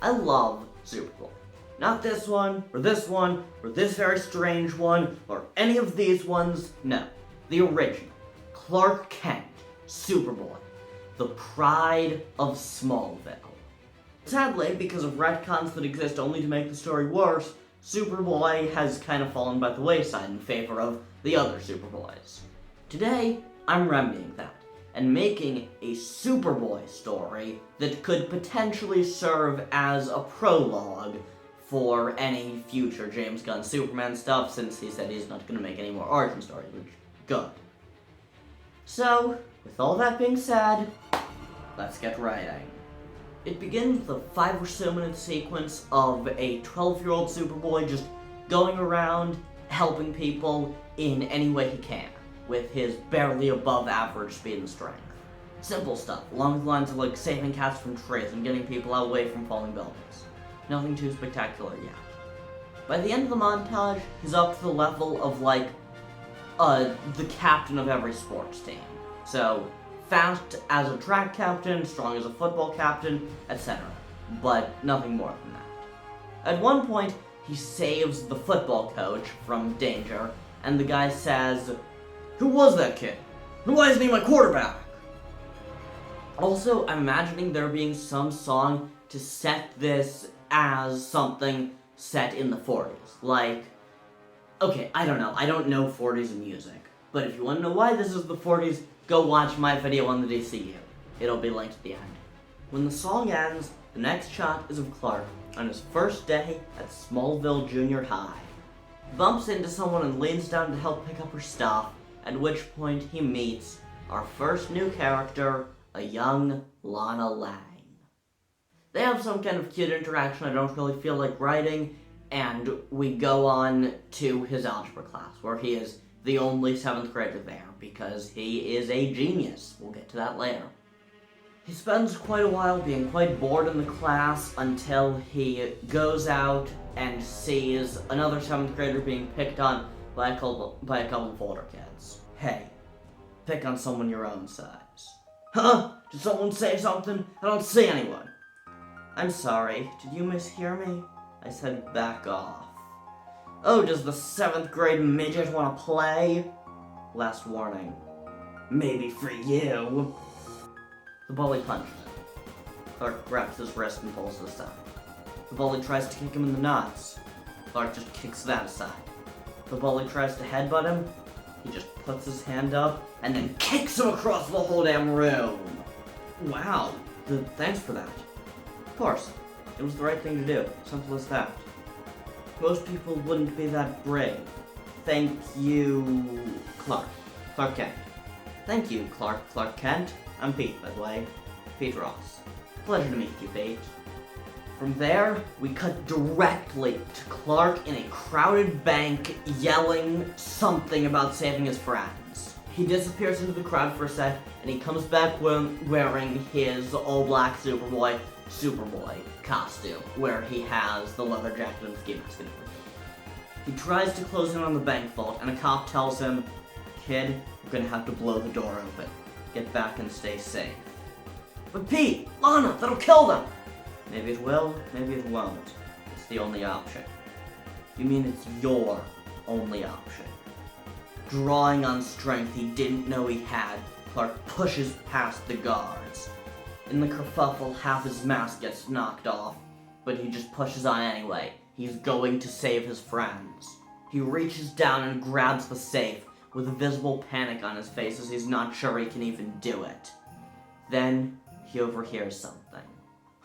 I love Superboy. Not this one, or this very strange one, or any of these ones. No. The original. Clark Kent. Superboy. The pride of Smallville. Sadly, because of retcons that exist only to make the story worse, Superboy has kind of fallen by the wayside in favor of the other Superboys. Today, I'm remedying that, and making a Superboy story that could potentially serve as a prologue for any future James Gunn Superman stuff, since he said he's not going to make any more origin stories, which, good. So, with all that being said, let's get writing. It begins with a 5 or so minute sequence of a 12-year-old Superboy just going around helping people in any way he can, with his barely above average speed and strength. Simple stuff, along the lines of like saving cats from trees and getting people away from falling buildings. Nothing too spectacular yet. By the end of the montage, he's up to the level of like, the captain of every sports team. So, fast as a track captain, strong as a football captain, etc. But nothing more than that. At one point, he saves the football coach from danger, and the guy says, "Who was that kid? And why isn't he my quarterback?" Also, I'm imagining there being some song to set this as something set in the 40s. Like, okay, I don't know. I don't know 40s music. But if you want to know why this is the 40s, go watch my video on the DCU. It'll be linked at the end. When the song ends, the next shot is of Clark on his first day at Smallville Junior High. He bumps into someone and leans down to help pick up her stuff, at which point he meets our first new character, a young Lana Lang. They have some kind of cute interaction I don't really feel like writing, and we go on to his algebra class, where he is the only 7th grader there, because he is a genius. We'll get to that later. He spends quite a while being quite bored in the class until he goes out and sees another 7th grader being picked on by a couple of older kids. Hey, pick on someone your own size. Huh? Did someone say something? I don't see anyone. I'm sorry, did you mishear me? I said back off. Oh, does the 7th grade midget want to play? Last warning. Maybe for you. The bully punches him. Clark grabs his wrist and pulls it aside. The bully tries to kick him in the nuts. Clark just kicks that aside. The bully tries to headbutt him. He just puts his hand up and then kicks him across the whole damn room. Wow. Thanks for that. Of course. It was the right thing to do. Simple as that. Most people wouldn't be that brave. Thank you, Clark. Clark Kent. Thank you, Clark Kent. I'm Pete, by the way. Pete Ross. Pleasure to meet you, Pete. From there, we cut directly to Clark in a crowded bank yelling something about saving his friends. He disappears into the crowd for a sec, and he comes back wearing his all-black Superboy costume, where he has the leather jacket and ski mask and everything. He tries to close in on the bank vault, and a cop tells him, "Kid, you're gonna have to blow the door open. Get back and stay safe." "But Pete, Lana, that'll kill them!" "Maybe it will, maybe it won't. It's the only option." "You mean it's your only option?" Drawing on strength he didn't know he had, Clark pushes past the guards. In the kerfuffle, half his mask gets knocked off, but he just pushes on anyway. He's going to save his friends. He reaches down and grabs the safe, with a visible panic on his face as he's not sure he can even do it. Then, he overhears something.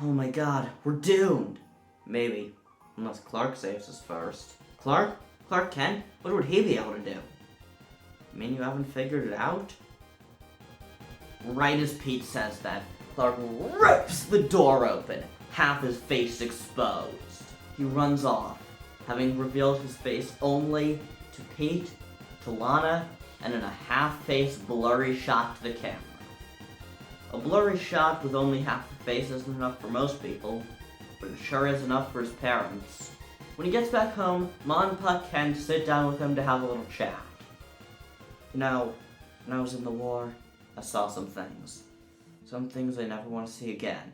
"Oh my god, we're doomed!" Maybe. Unless Clark saves us first. Clark? Clark Kent? What would he be able to do? You mean you haven't figured it out? Right as Pete says that, Clark rips the door open, half his face exposed. He runs off, having revealed his face only to Pete, to Lana, and in a half-faced blurry shot to the camera. A blurry shot with only half the face isn't enough for most people, but it sure is enough for his parents. When he gets back home, Ma and Pa Kent sit down with him to have a little chat. You know, when I was in the war, I saw some things. Some things I never want to see again.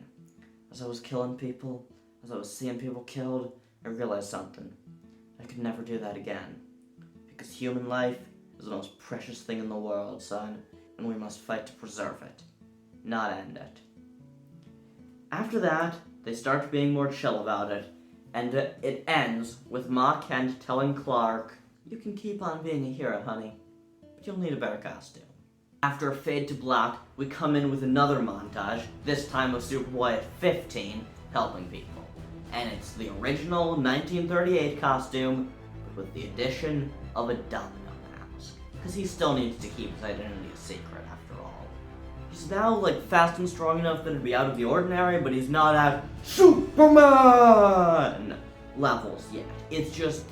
As I was killing people, as I was seeing people killed, I realized something. I could never do that again. Because human life is the most precious thing in the world, son, and we must fight to preserve it, not end it. After that, they start being more chill about it, and it ends with Ma Kent telling Clark, "You can keep on being a hero, honey, but you'll need a better costume." After a fade to black, we come in with another montage, this time of Superboy at 15, helping people. And it's the original 1938 costume, but with the addition of a domino mask. Because he still needs to keep his identity a secret, after all. He's now, fast and strong enough that it'd be out of the ordinary, but he's not at Superman levels yet. It's just,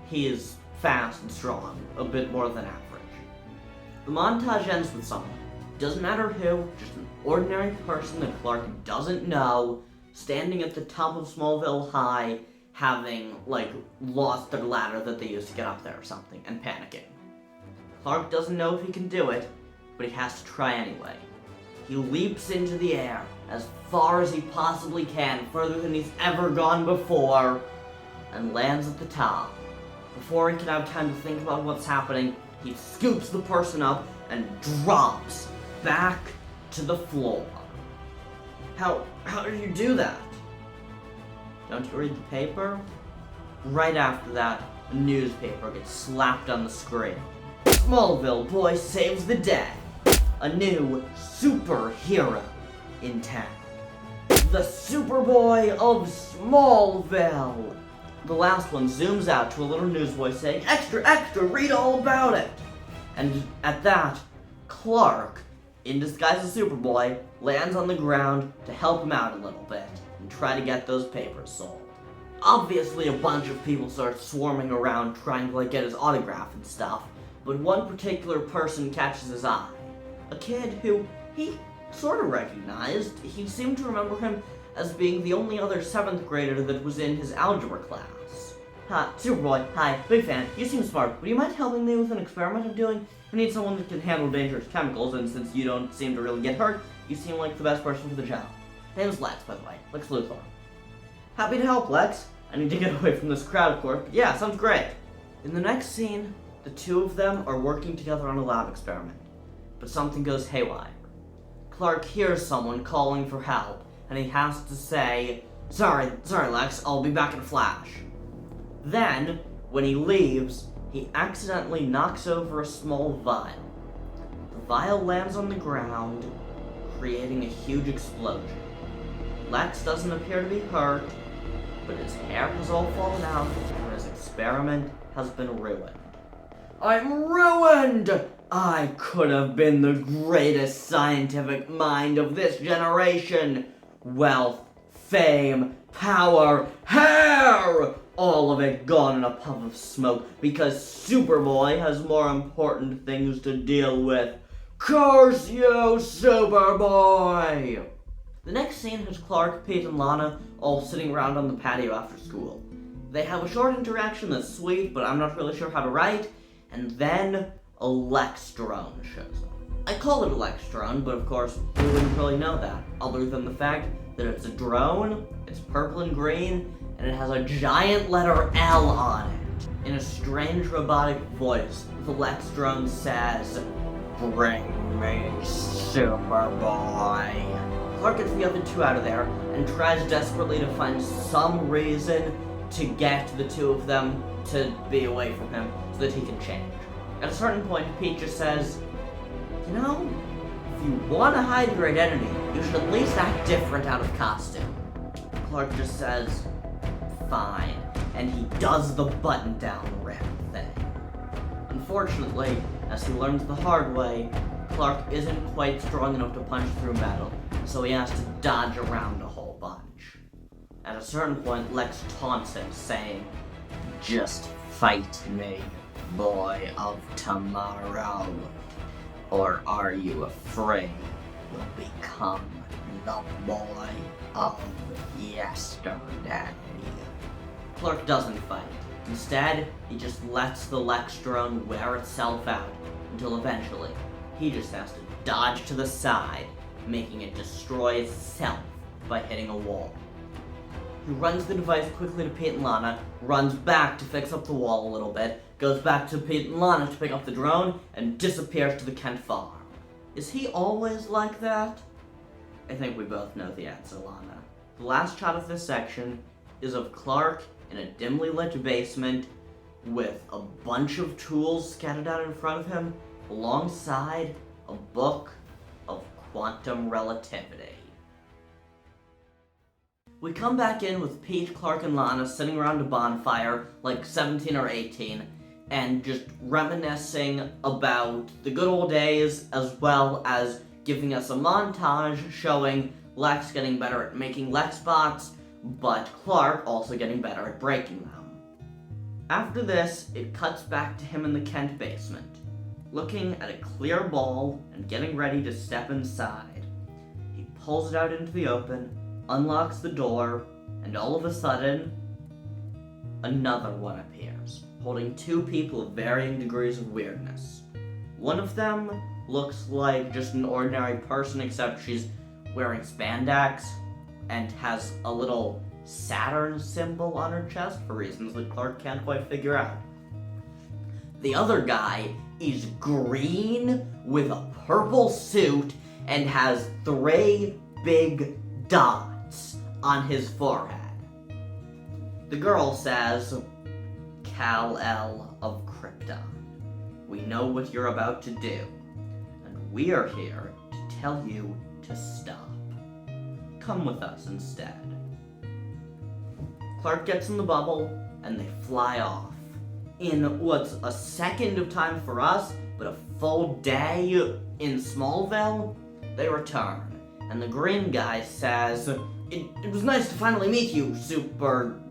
he is fast and strong, a bit more than average. The montage ends with someone, doesn't matter who, just an ordinary person that Clark doesn't know, standing at the top of Smallville High, having, lost their ladder that they used to get up there or something, and panicking. Clark doesn't know if he can do it, but he has to try anyway. He leaps into the air as far as he possibly can, further than he's ever gone before, and lands at the top. Before he can have time to think about what's happening, he scoops the person up and drops back to the floor. How did you do that? Don't you read the paper? Right after that, a newspaper gets slapped on the screen. Smallville boy saves the day. A new superhero in town. The Superboy of Smallville. The last one zooms out to a little newsboy saying, "Extra, extra, read all about it!" And at that, Clark, in disguise as Superboy, lands on the ground to help him out a little bit and try to get those papers sold. Obviously, a bunch of people start swarming around trying to get his autograph and stuff, but one particular person catches his eye. A kid who he sort of recognized. He seemed to remember him as being the only other 7th grader that was in his algebra class. "Hi, Superboy, hi, big fan, you seem smart. Would you mind helping me with an experiment I'm doing? I need someone that can handle dangerous chemicals, and since you don't seem to really get hurt, you seem like the best person for the job. Name's Lex, by the way, Lex Luthor." "Happy to help, Lex. I need to get away from this crowd, of course, but yeah, sounds great." In the next scene, the two of them are working together on a lab experiment, but something goes haywire. Clark hears someone calling for help, and he has to say, Sorry, Lex, I'll be back in a flash." Then, when he leaves, he accidentally knocks over a small vial. The vial lands on the ground, creating a huge explosion. Lex doesn't appear to be hurt, but his hair has all fallen out, and his experiment has been ruined. "I'm ruined! I could have been the greatest scientific mind of this generation! Wealth, fame, power, hair! All of it gone in a puff of smoke because Superboy has more important things to deal with. Curse you, Superboy!" The next scene has Clark, Pete, and Lana all sitting around on the patio after school. They have a short interaction that's sweet, but I'm not really sure how to write, and then a Lex drone shows up. I call it a Lex drone, but of course, we wouldn't really know that, other than the fact that it's a drone, it's purple and green, and it has a giant letter L on it. In a strange robotic voice, the Lex drone says, "Bring me Superboy." Clark gets the other two out of there and tries desperately to find some reason to get the two of them to be away from him so that he can change. At a certain point, Pete just says, "You know, if you want to hide your identity, you should at least act different out of costume." Clark just says, "Fine," and he does the button-down rip thing. Unfortunately, as he learns the hard way, Clark isn't quite strong enough to punch through metal, so he has to dodge around a whole bunch. At a certain point, Lex taunts him, saying, "Just fight me, boy of tomorrow. Or are you afraid you'll become the boy of yesterday?" Clark doesn't fight. Instead, he just lets the Lex drone wear itself out until eventually he just has to dodge to the side, making it destroy itself by hitting a wall. He runs the device quickly to Pete and Lana, runs back to fix up the wall a little bit, goes back to Pete and Lana to pick up the drone, and disappears to the Kent farm. Is he always like that? I think we both know the answer, Lana. The last shot of this section is of Clark in a dimly lit basement with a bunch of tools scattered out in front of him, alongside a book of quantum relativity. We come back in with Pete, Clark, and Lana sitting around a bonfire, like 17 or 18, and just reminiscing about the good old days, as well as giving us a montage showing Lex getting better at making Lex bots, but Clark also getting better at breaking them. After this, it cuts back to him in the Kent basement, looking at a clear ball and getting ready to step inside. He pulls it out into the open, unlocks the door, and all of a sudden, another one appears, holding two people of varying degrees of weirdness. One of them looks like just an ordinary person, except she's wearing spandex and has a little Saturn symbol on her chest for reasons that Clark can't quite figure out. The other guy is green with a purple suit and has 3 big dots on his forehead. The girl says, "Kal-El of Krypton, we know what you're about to do, and we are here to tell you to stop. Come with us instead." Clark gets in the bubble, and they fly off. In what's a second of time for us, but a full day in Smallville, they return, and the green guy says, It was nice to finally meet you, Superboy."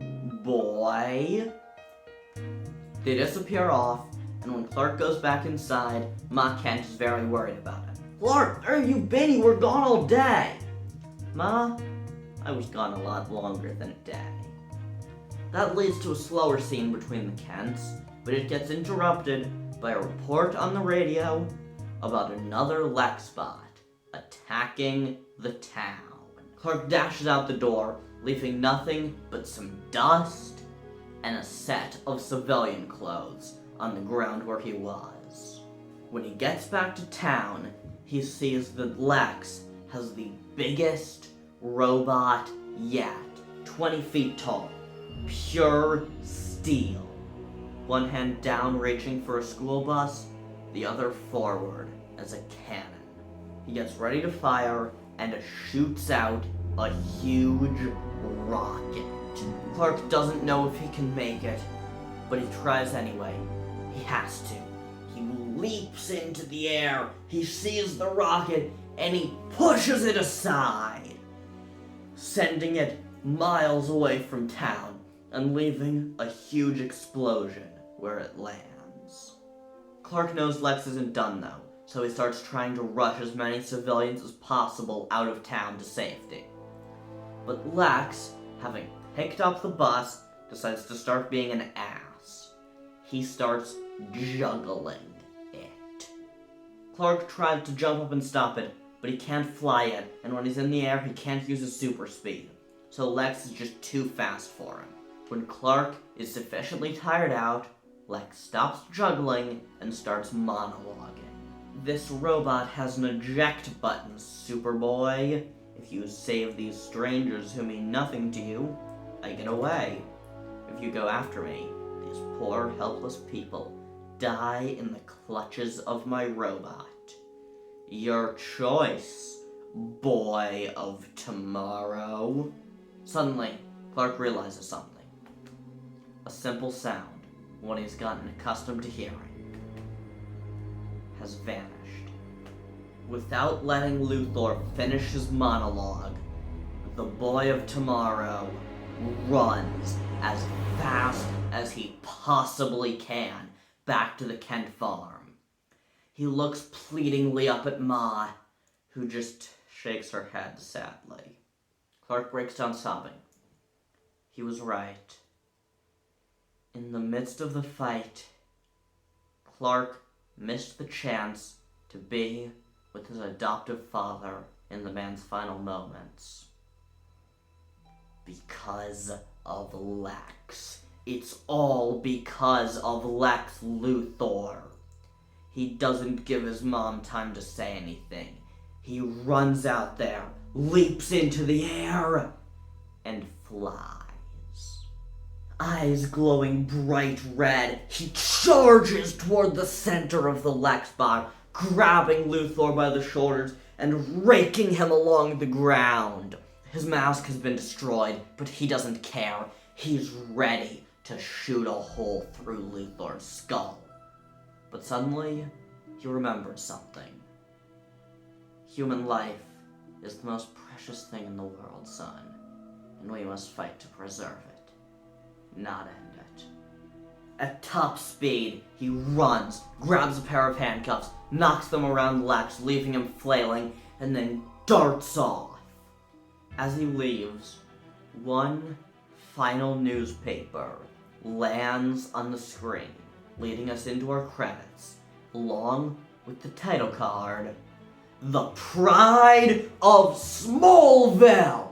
They disappear off, and when Clark goes back inside, Ma Kent is very worried about it. "Clark, where have you been? You were gone all day." "Ma, I was gone a lot longer than a day." That leads to a slower scene between the Kents, but it gets interrupted by a report on the radio about another Lex bot attacking the town. Clark dashes out the door, leaving nothing but some dust and a set of civilian clothes on the ground where he was. When he gets back to town, he sees that Lex has the biggest robot yet, 20 feet tall, pure steel. One hand down reaching for a school bus, the other forward as a cannon. He gets ready to fire and shoots out a huge rocket. Clark doesn't know if he can make it, but he tries anyway. He has to. He leaps into the air, he sees the rocket, and he pushes it aside, sending it miles away from town and leaving a huge explosion where it lands. Clark knows Lex isn't done though, so he starts trying to rush as many civilians as possible out of town to safety. But Lex, having picked up the bus, decides to start being an ass. He starts juggling it. Clark tried to jump up and stop it, but he can't fly it, and when he's in the air, he can't use his super speed. So Lex is just too fast for him. When Clark is sufficiently tired out, Lex stops juggling and starts monologuing. "This robot has an eject button, Superboy. If you save these strangers who mean nothing to you, I get away. If you go after me, these poor, helpless people die in the clutches of my robot. Your choice, boy of tomorrow." Suddenly, Clark realizes something. A simple sound, one he's gotten accustomed to hearing, has vanished. Without letting Luthor finish his monologue, the boy of tomorrow runs as fast as he possibly can back to the Kent farm. He looks pleadingly up at Ma, who just shakes her head sadly. Clark breaks down sobbing. He was right. In the midst of the fight, Clark missed the chance to be with his adoptive father in the man's final moments. Because of Lex. It's all because of Lex Luthor. He doesn't give his mom time to say anything. He runs out there, leaps into the air, and flies. Eyes glowing bright red, he charges toward the center of the Lex bar, grabbing Luthor by the shoulders and raking him along the ground. His mask has been destroyed, but he doesn't care. He's ready to shoot a hole through Luthor's skull. But suddenly, he remembers something. Human life is the most precious thing in the world, son, and we must fight to preserve it, not end it. At top speed, he runs, grabs a pair of handcuffs, knocks them around Lex, leaving him flailing, and then darts off. As he leaves, one final newspaper lands on the screen, leading us into our credits, along with the title card, The Pride of Smallville!